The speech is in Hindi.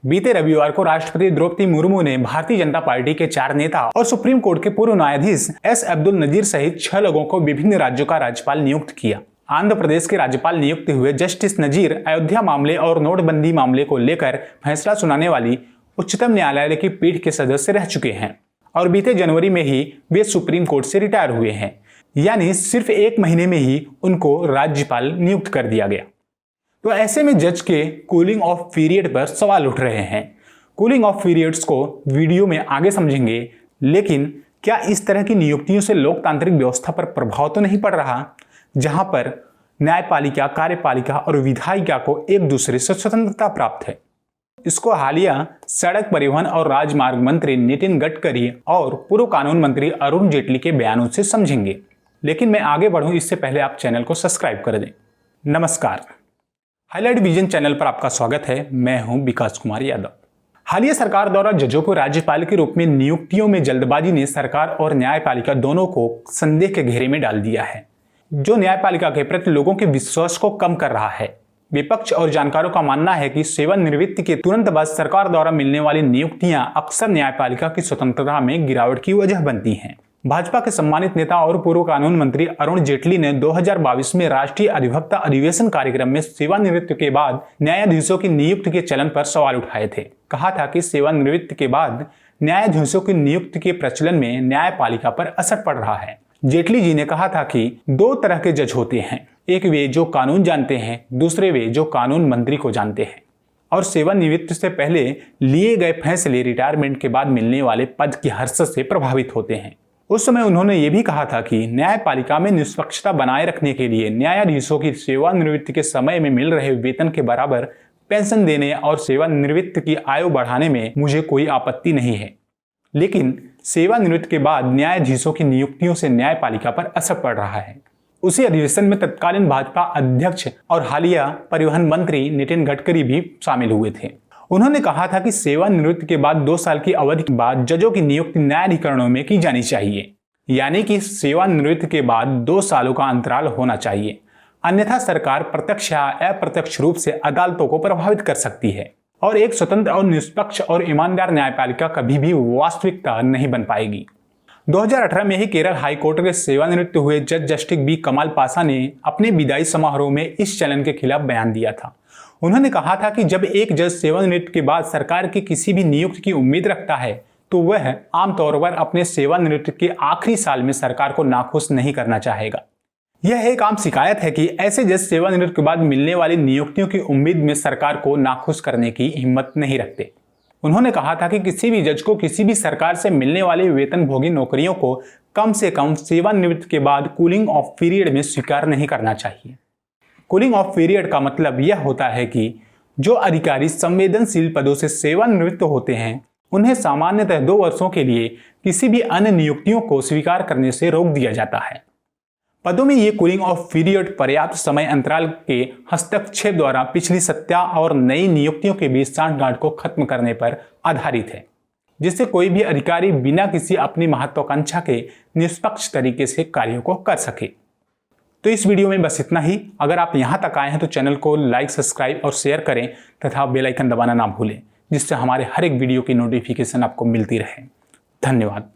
बीते रविवार को राष्ट्रपति द्रौपदी मुर्मू ने भारतीय जनता पार्टी के 4 नेता और सुप्रीम कोर्ट के पूर्व न्यायाधीश एस अब्दुल नजीर सहित 6 लोगों को विभिन्न राज्यों का राज्यपाल नियुक्त किया। आंध्र प्रदेश के राज्यपाल नियुक्त हुए जस्टिस नजीर अयोध्या मामले और नोटबंदी मामले को लेकर फैसला सुनाने वाली उच्चतम न्यायालय की पीठ के सदस्य रह चुके हैं और बीते जनवरी में ही वे सुप्रीम कोर्ट से रिटायर हुए हैं, यानी सिर्फ 1 महीने में ही उनको राज्यपाल नियुक्त कर दिया गया। तो ऐसे में जज के कूलिंग ऑफ पीरियड पर सवाल उठ रहे हैं। कूलिंग ऑफ पीरियड्स को वीडियो में आगे समझेंगे, लेकिन क्या इस तरह की नियुक्तियों से लोकतांत्रिक व्यवस्था पर प्रभाव तो नहीं पड़ रहा, जहां पर न्यायपालिका, कार्यपालिका और विधायिका को एक दूसरे से स्वतंत्रता प्राप्त है। इसको हालिया सड़क परिवहन और राजमार्ग मंत्री नितिन गडकरी और पूर्व कानून मंत्री अरुण जेटली के बयानों से समझेंगे। लेकिन मैं आगे बढ़ूं इससे पहले आप चैनल को सब्सक्राइब कर दें। नमस्कार, हाईलाइट विजन चैनल पर आपका स्वागत है। मैं हूं विकास कुमार यादव। हालिया सरकार द्वारा जजों को राज्यपाल के रूप में नियुक्तियों में जल्दबाजी ने सरकार और न्यायपालिका दोनों को संदेह के घेरे में डाल दिया है, जो न्यायपालिका के प्रति लोगों के विश्वास को कम कर रहा है। विपक्ष और जानकारों का मानना है कि सेवानिवृत्ति के तुरंत बाद सरकार द्वारा मिलने वाली नियुक्तियां अक्सर न्यायपालिका की स्वतंत्रता में गिरावट की वजह बनती हैं। भाजपा के सम्मानित नेता और पूर्व कानून मंत्री अरुण जेटली ने 2022 में राष्ट्रीय अधिवक्ता अधिवेशन कार्यक्रम में सेवानिवृत्ति के बाद न्यायाधीशों की नियुक्ति के चलन पर सवाल उठाए थे। कहा था कि सेवानिवृत्ति के बाद न्यायाधीशों की नियुक्ति के प्रचलन में न्यायपालिका पर असर पड़ रहा है। जेटली जी ने कहा था कि 2 तरह के जज होते हैं, एक वे जो कानून जानते हैं, दूसरे वे जो कानून मंत्री को जानते हैं, और सेवानिवृत्ति से पहले लिए गए फैसले रिटायरमेंट के बाद मिलने वाले पद की हर्षद से प्रभावित होते हैं। उस समय उन्होंने ये भी कहा था कि न्यायपालिका में निष्पक्षता बनाए रखने के लिए न्यायाधीशों की सेवानिवृत्ति के समय में मिल रहे वेतन के बराबर पेंशन देने और सेवानिवृत्ति की आयु बढ़ाने में मुझे कोई आपत्ति नहीं है, लेकिन सेवानिवृत्ति के बाद न्यायाधीशों की नियुक्तियों से न्यायपालिका पर असर पड़ रहा है। उसी अधिवेशन में तत्कालीन भाजपा अध्यक्ष और हालिया परिवहन मंत्री नितिन गडकरी भी शामिल हुए थे। उन्होंने कहा था कि सेवानिवृत्ति के बाद 2 साल की अवधि के बाद जजों की नियुक्ति न्यायाधिकरणों में की जानी चाहिए, यानी कि सेवानिवृत्ति के बाद 2 सालों का अंतराल होना चाहिए, अन्यथा सरकार प्रत्यक्ष या अप्रत्यक्ष रूप से अदालतों को प्रभावित कर सकती है और एक स्वतंत्र और निष्पक्ष और ईमानदार न्यायपालिका कभी भी वास्तविकता नहीं बन पाएगी। 2018 में ही केरल हाईकोर्ट के सेवानिवृत्त हुए जज जस्टिस बी कमाल पाशा ने अपने विदाई समारोह में इस चलन के खिलाफ बयान दिया था। उन्होंने कहा था कि जब एक जज सेवानिवृत्ति के बाद सरकार की किसी भी नियुक्ति की उम्मीद रखता है तो वह आमतौर पर अपने सेवानिवृत्ति के आखिरी साल में सरकार को नाखुश नहीं करना चाहेगा। यह एक आम शिकायत है कि ऐसे जज सेवानिवृत्ति के बाद मिलने वाली नियुक्तियों की उम्मीद में सरकार को नाखुश करने की हिम्मत नहीं रखते। उन्होंने कहा था कि किसी भी जज को किसी भी सरकार से मिलने वाली वेतनभोगी नौकरियों को कम से कम सेवानिवृत्ति के बाद कूलिंग ऑफ पीरियड में स्वीकार नहीं करना चाहिए। कूलिंग ऑफ पीरियड का मतलब यह होता है कि जो अधिकारी संवेदनशील पदों से सेवानिवृत्त होते हैं उन्हें सामान्यतः 2 वर्षों के लिए किसी भी अन्य नियुक्तियों को स्वीकार करने से रोक दिया जाता है। पदों में ये कूलिंग ऑफ पीरियड पर्याप्त समय अंतराल के हस्तक्षेप द्वारा पिछली सत्ता और नई नियुक्तियों के बीच सांठगांठ को खत्म करने पर आधारित है, जिससे कोई भी अधिकारी बिना किसी अपनी महत्वाकांक्षा के निष्पक्ष तरीके से कार्यों को कर सके। तो इस वीडियो में बस इतना ही। अगर आप यहाँ तक आए हैं तो चैनल को लाइक, सब्सक्राइब और शेयर करें तथा बेल आइकन दबाना ना भूलें, जिससे हमारे हर एक वीडियो की नोटिफिकेशन आपको मिलती रहे। धन्यवाद।